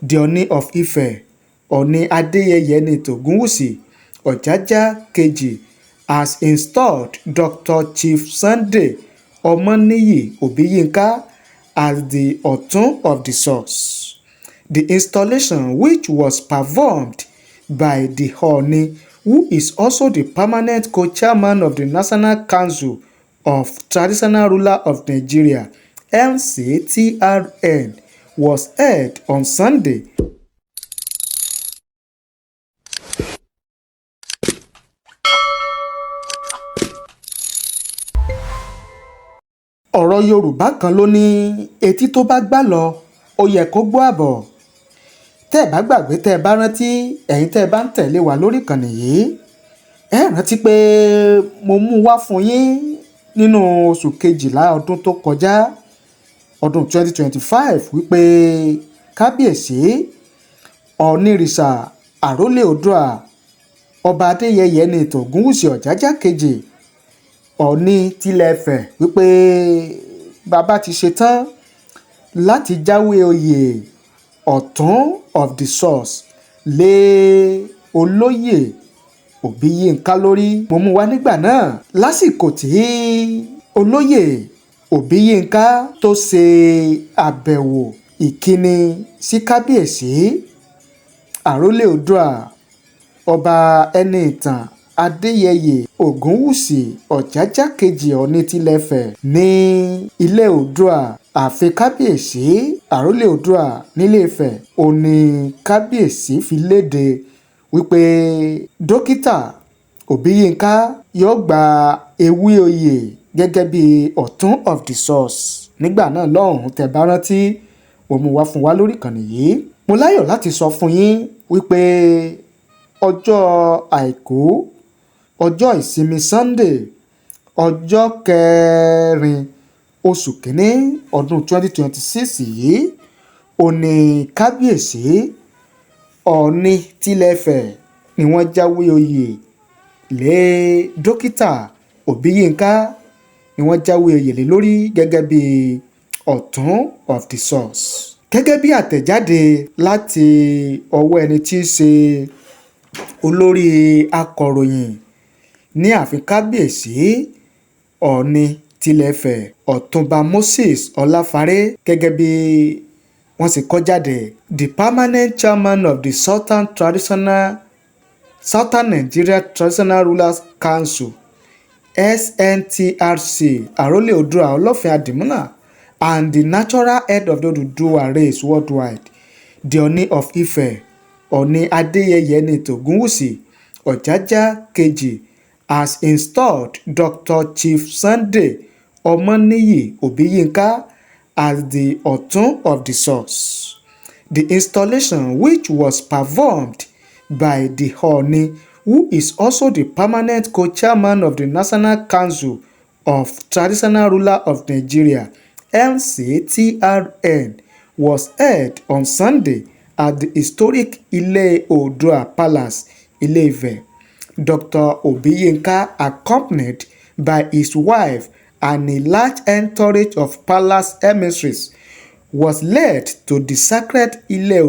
The Oni of Ife, Oni Adeyeye ní Ògúnwùsì Ọ̀jájá kejì, has installed Dr. Chief Sunday Omoniyi Obiyinka as the Ọ̀tún of the Source. The installation, which was performed by the Oni, who is also the permanent co-chairman of the National Council of Traditional Rulers of Nigeria, NCTRN, was held on Sunday. Ọ̀rọ̀ Yorùbá kan ló ní etí tó bá gbà lọ ó yẹ kó gbọ́ àbọ̀. Tẹ́ ẹ bá gbàgbé, tẹ́ ẹ bá rántí, ẹ̀yin tẹ́ ẹ bá ń tẹ̀lé wa lórí ìkànnì yìí, ẹ rántí pé mo mú wá fún yín nínú oṣù kejìlá ọdún tó kọjá, ọdún 2025, wípé kábíyèsí Ọ̀nìrìṣà Àrólé Oòduà Ọba Adéyẹyè ní Ògúnwùsì Ọ̀jájá kejì, Ọ̀ọ̀ni tilẹ̀ Ifẹ̀, wípé bàbá ti ṣetán láti jáwé oyè Ọ̀tún of the Source lé olóyè Òbíyínká lórí. Mo mú wá nígbà náà lásìkò tí olóyè Òbíyínká tó ṣe àbẹ̀wò ìkíni sí kábíyèsí Àrólé Oòduà Ọba Ẹniìtàn Adéyẹyè Ògúnwùsì Ọ̀jájá kejì Ọ̀ọ̀ni tilẹ̀ Ifẹ̀ ní ilé Oòduà. Ààfin kábíyèsí Àrólé Oòduà nílé Ifẹ̀, òní kábíyèsí fi léde wípé dókítà Òbíyínká yóò gba ewé oyè gẹ́gẹ́ bí Ọ̀tún of the Source. Nígbà náà lọ́hùn-ún, tẹ́ bá rántí, mo mú wá fún wa lórí ìkànnì yìí. Mo láyọ̀ láti sọ fún yín wípé ọjọ́ àìkú, ọjọ́ ìsinmi Sunday, ọjọ́ kẹrin oṣù kìíní ọdún 2026 yìí, òní kábíyèsí Ọ̀ọ̀ni tilẹ̀ Ifẹ̀ ni wọ́n jáwé oyè lé dókítà Òbíyínká, ni wọ́n jáwé oyè lé lórí gẹ́gẹ́ bí Ọ̀tún of the Source. Gẹ́gẹ́ bí àtẹ̀jáde láti ọwọ́ ẹni tí í ṣe olórí akọ̀ròyìn ní ààfin kábíyèsí Ọ̀ọ̀ni tilẹ̀ Ifẹ̀, Ọ̀túnba Moses Ọláfáré, gẹ́gẹ́ bí wọ́n sì kọ jáde, the permanent chairman of the Southern Nigeria Traditional Rulers Council SNTRC Àrólé Oòduà Ọlọ́fin Àdìmúlà and the natural head of the Oòduà race worldwide, the Oni of Ife, Ọ̀ọ̀ni Adéyẹyè ní Ògúnwùsì Ọ̀jájá kejì, has installed Dr. Chief Sunday Omoniyi Obiyinka as the Ọ̀tún of the Source. The installation, which was performed by the Oni, who is also the permanent co-chairman of the National Council of Traditional Rulers of Nigeria, NCTRN, was held on Sunday at the historic Ile Oòduà Palace, Ile-Ife. Dr. Obiyinka, accompanied by his wife and a large entourage of palace emissaries, was led to the sacred Ile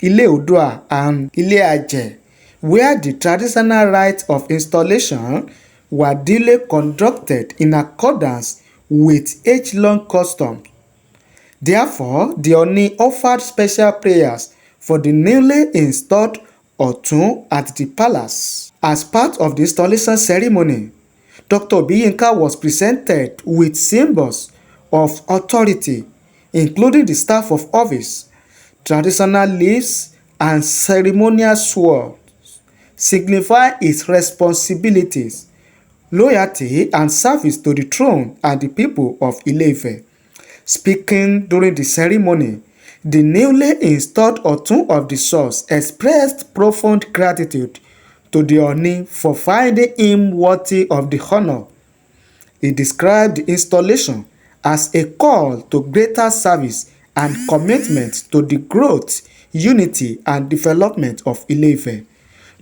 Oòduà and Ile-Aje, where the traditional rites of installation were duly conducted in accordance with age-long custom. Therefore, the Oni offered special prayers for the newly installed Ọ̀tún at the palace. As part of the installation ceremony, Dr. Obiyinka was presented with symbols of authority, including the staff of office, traditional leaves, and ceremonial swords, signifying his responsibilities, loyalty, and service to the throne and the people of Ile-Ife. Speaking during the ceremony, the newly installed Ọ̀tún of the Source expressed profound gratitude to the Oni for finding him worthy of the honor. He described the installation as a call to greater service and commitment to the growth, unity, and development of Ile-Ife.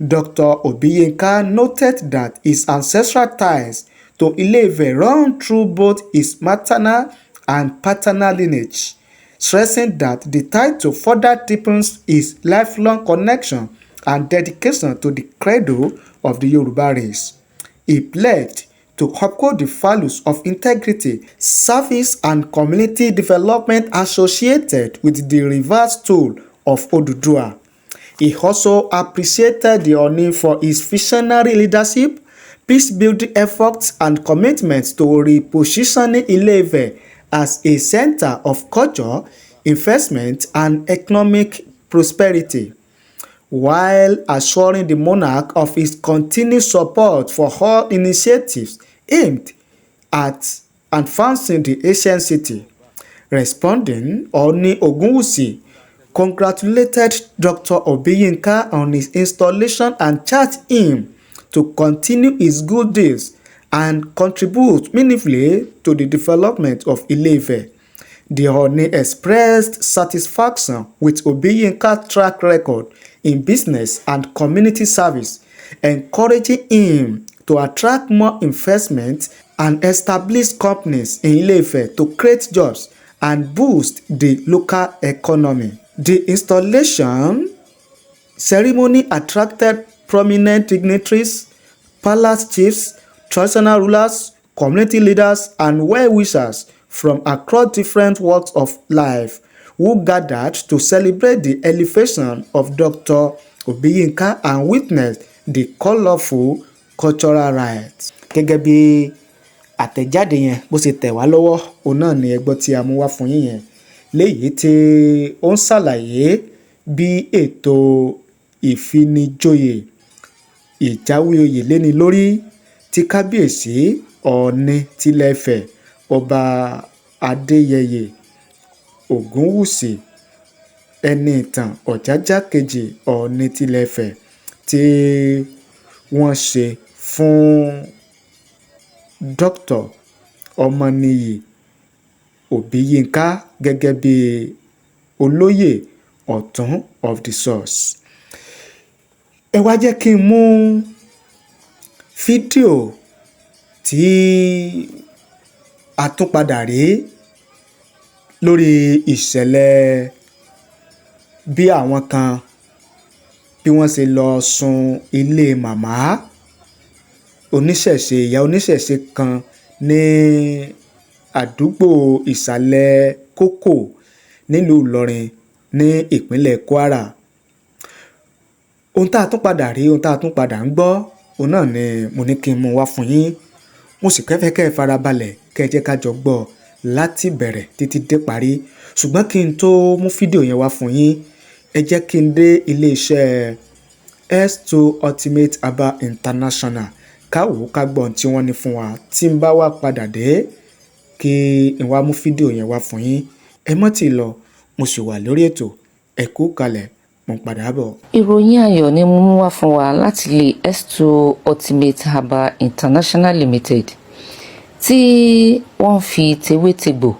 Dr. Obiyinka noted that his ancestral ties to Ile-Ife run through both his maternal and paternal lineage, stressing that the title further deepens his lifelong connection and dedication to the credo of the Yoruba race. He pledged to uphold the values of integrity, service, and community development associated with the reverse tool of Oduduwa. He also appreciated the Ooni for his visionary leadership, peace-building efforts, and commitment to repositioning Ile-Ife as a center of culture, investment, and economic prosperity, while assuring the monarch of his continued support for all initiatives aimed at advancing the ancient city. Responding, Ooni Ogunwusi congratulated Dr. Obiyinka on his installation and charged him to continue his good deeds and contribute meaningfully to the development of Ile-Ife. The Ooni expressed satisfaction with Obiyinka's track record in business and community service, encouraging him to attract more investment and establish companies in Ile-Ife to create jobs and boost the local economy. The installation ceremony attracted prominent dignitaries, palace chiefs, traditional rulers, community leaders, and well-wishers from across different walks of life who gathered to celebrate the elevation of Dr. Obiyinka and witness the colourful cultural rites. Gẹ́gẹ́ bí àtẹ̀jáde yẹn bó ṣe tẹ̀ wá lọ́wọ́, òun náà ni ẹgbọ́n tí a mú wá fún yín yẹn, léyìí tí ó ń ṣàlàyé bí ètò ìfinijoyè ìjáwé oyè léni lórí tí kábíyèsí Ọọ̀ni tilẹ̀ Ifẹ̀ ọba Adéyẹyè Ògúnwùsì Ẹniìtàn Ọ̀jájá kejì Ọọ̀ni tilẹ̀ Ifẹ̀ tí wọ́n ṣe fún Dr. Ọmọnìyí Òbíyínká gẹ́gẹ́ bí olóyè ọ̀tún of the source. Ẹ wá jẹ́ kí n mú fídíò tí a tún padà rí lórí ìṣẹ̀lẹ̀ bí àwọn kan bí wọ́n ṣe lọ sun ilé màmá oníṣẹ̀ṣe, ìyá oníṣẹ̀ṣe kan ní àdúgbò ìsàlẹ̀ Kókò nílùú Ìlọrin ní ìpínlẹ̀ Kwara. Ohun tá a tún padà rí, ohun tá a tún padà ń gbọ́, òun náà ni mo ní kí n mú wá fún yín. Mo sì kẹ́fẹ́ kẹ́ ẹ farabalẹ̀ kẹ́ ẹ jẹ́ ká jọ gbọ́ láti bẹ̀rẹ̀ títí dé parí. Ṣùgbọ́n kí n tó mú fídíò yẹn wá fún yín, ẹ jẹ́ kí n dé iléeṣẹ́ S2 Ultimate Herbal International ká wò ó ká gbọ́ ohun tí wọ́n ní fún wa. Tí n bá wá padà dé kí n wá mú fídíò yẹn wá fún yín. Ẹ mọ́ tì lọ, mo sì wà lórí ètò. Ẹ kú kalẹ̀, mo ń padà bọ̀. Ìròyìn ayọ̀ ni mo mú wá fún wa láti ilé S2 Ultimate Herbal International Limited tí wọ́n fi tewétegbò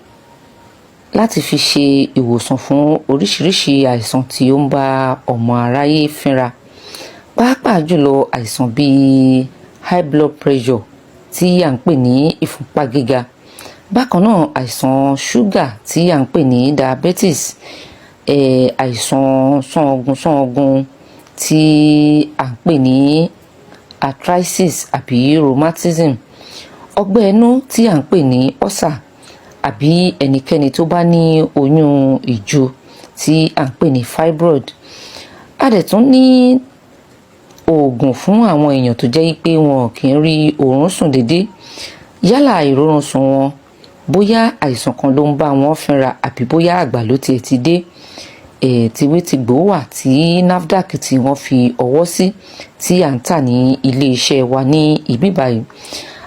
láti fi ṣe ìwòsàn fún oríṣiríṣi àìsàn tí ó ń bá ọmọ aráyé fínra, pàápàá jùlọ àìsàn bíi high blood pressure tí à ń pè ní ìfúnpá gíga, bákan náà àìsàn ṣúgà tí à ń pè ní diabetes, àìsàn sánọgun tí à ń pè ní arthritis àbí rheumatism, ọgbẹ́ inú tí à ń pè ní ulcer, àbí ẹnikẹ́ni tó bá ní oyún ìju tí à ń pè ní fibroid. A dẹ̀ tún ní oògùn fún àwọn èèyàn tó jẹ́ pé wọn kì í rí oorun sùn déédéé, yálà ìrorun sùn wọn bóyá àìsàn kan ló ń bá wọn fínra àbí bóyá àgbà ló tiẹ̀ ti dé. Tewétegbò wà tí NAFDAC tí wọ́n fi ọwọ́ sí tí à ń tà ní ilé iṣẹ́ wa ní ibí báyìí.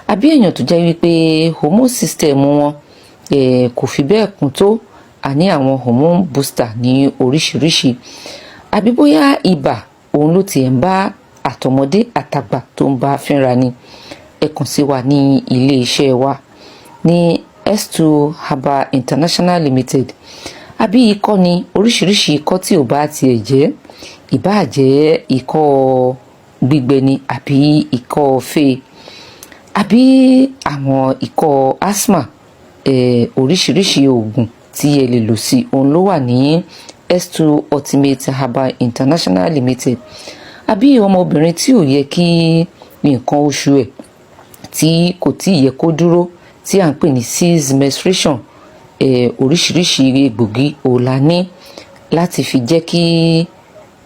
Àbí èèyàn tó jẹ́ wípé hormone system wọn kò fi bẹ́ẹ̀ kún tó, a ní àwọn hormone booster ní oríṣiríṣi. Àbí bóyá ibà òun ló tiẹ̀ ń bá àtọmọdé àtàgbà tó ń bá fínra ni, ẹ kàn sí wa ní ilé iṣẹ́ wa ní S2 Herbal International Limited. Àbí ikọ́ ni, oríṣiríṣi ikọ́ tí ò bá tiẹ̀ jẹ́, ìbáà jẹ́ ikọ́ gbígbẹ ni àbí ikọ́ fée, àbí àwọn ikọ́ asthma, oríṣiríṣi oògùn tí ẹ lè lò sí òun ló wà ní S2 Ultimate Herbal International Limited. Àbí ọmọbìnrin tí ò yẹ kí nǹkan oṣù ẹ̀ tí kò tí ì yẹ kó dúró tí à ń pè ní cease menstruation, oríṣiríṣi egbògi ò la ní láti fi jẹ́ kí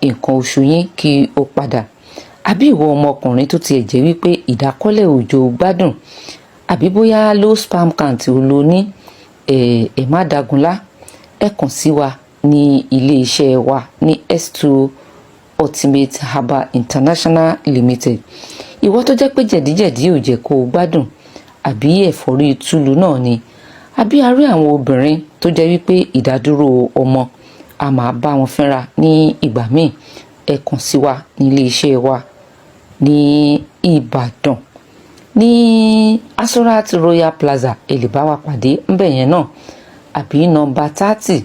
nǹkan oṣù yín kí ó padà. Àbí ìwọ ọmọkùnrin tó tiẹ̀ jẹ́ wípé ìdákọ́lẹ̀ òjò gbádùn, àbí bóyá low sperm count ò lo ní, ẹ má dagunlá, ẹ kàn sí wa ní ilé iṣẹ́ wa ní S2 Ultimate Herbal International Limited. Ìwọ tó jẹ́ pé jẹ̀díjẹ̀dí ò jẹ́ kó o gbádùn, àbí ẹ̀fọ́rí túlù náà ni, àbí a rí àwọn obìnrin tó jẹ́ wípé ìdádúró ọmọ a máa bá wọn fínra ní ìgbà míì, ẹ kàn sí wa ní ilé iṣẹ́ wa ní Ìbàdàn ní Asorat Royal Plaza. Ẹ lè bá wa pàdé ńbẹ̀ yẹn náà, àbí nọ́mbà 30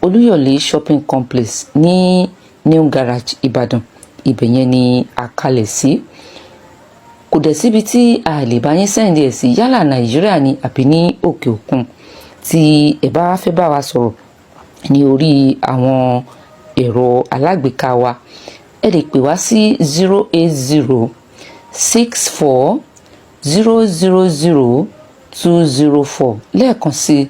Olúyọ̀lé Shopping Complex ní New Garage Ìbàdàn, ibẹ̀ yẹn ni a kalẹ̀ sí. Kò dẹ̀ síbi tí a lè bá yín sẹ́ǹdì ẹ̀ sí, yálà Nàìjíríà ni àbí ní òkè òkun, tí ẹ bá fẹ́ bá wa sọ̀rọ̀ ní orí àwọn ẹ̀rọ alágbèéká wa, ẹ lè pè wá sí 08064000204, lẹ́ẹ̀kan sí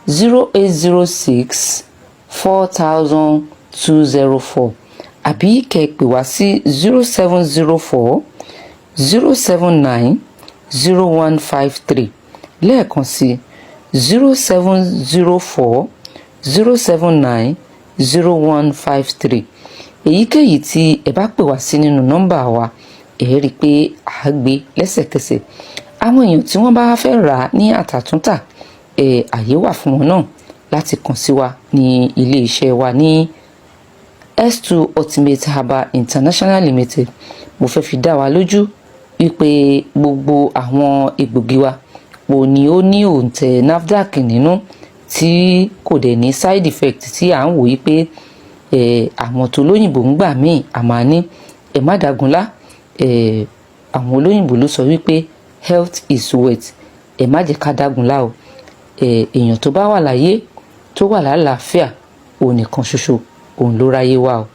08064000204, àbí kẹ́ ẹ pè wá sí 0704-079-0153, lẹ́ẹ̀kan sí 0704-079-0153. èyíkéyìí tí ẹ bá pè wá sí nínú nọ́mbà wa, ẹ rí i pé à á gbé lẹ́sẹ̀kẹsẹ̀. Àwọn èèyàn tí wọ́n bá fẹ́ rà á ní àtàtúntà, àyè wà fún wọn náà láti kàn sí wa ní ilé iṣẹ́ wa ní S2 Ultimate Herbal International Limited. Mo fẹ́ fi dá wa lójú wípé gbogbo àwọn egbògi wa kò ní ó ní òǹtẹ̀ NAFDAC nínú, tí kò dẹ̀ ní side effect tí à ń wò yí pé àwọn tó lóyìnbó ń gbà míì a máa ní. Ẹ má dagunlá, àwọn olóyìnbó ló sọ wípé health is wealth. Ẹ má jẹ́ ká dagunlá o. Èèyàn tó bá wà láyé tó wà lálàáfíà, òun nìkan ṣoṣo òun ló ráyé wá o.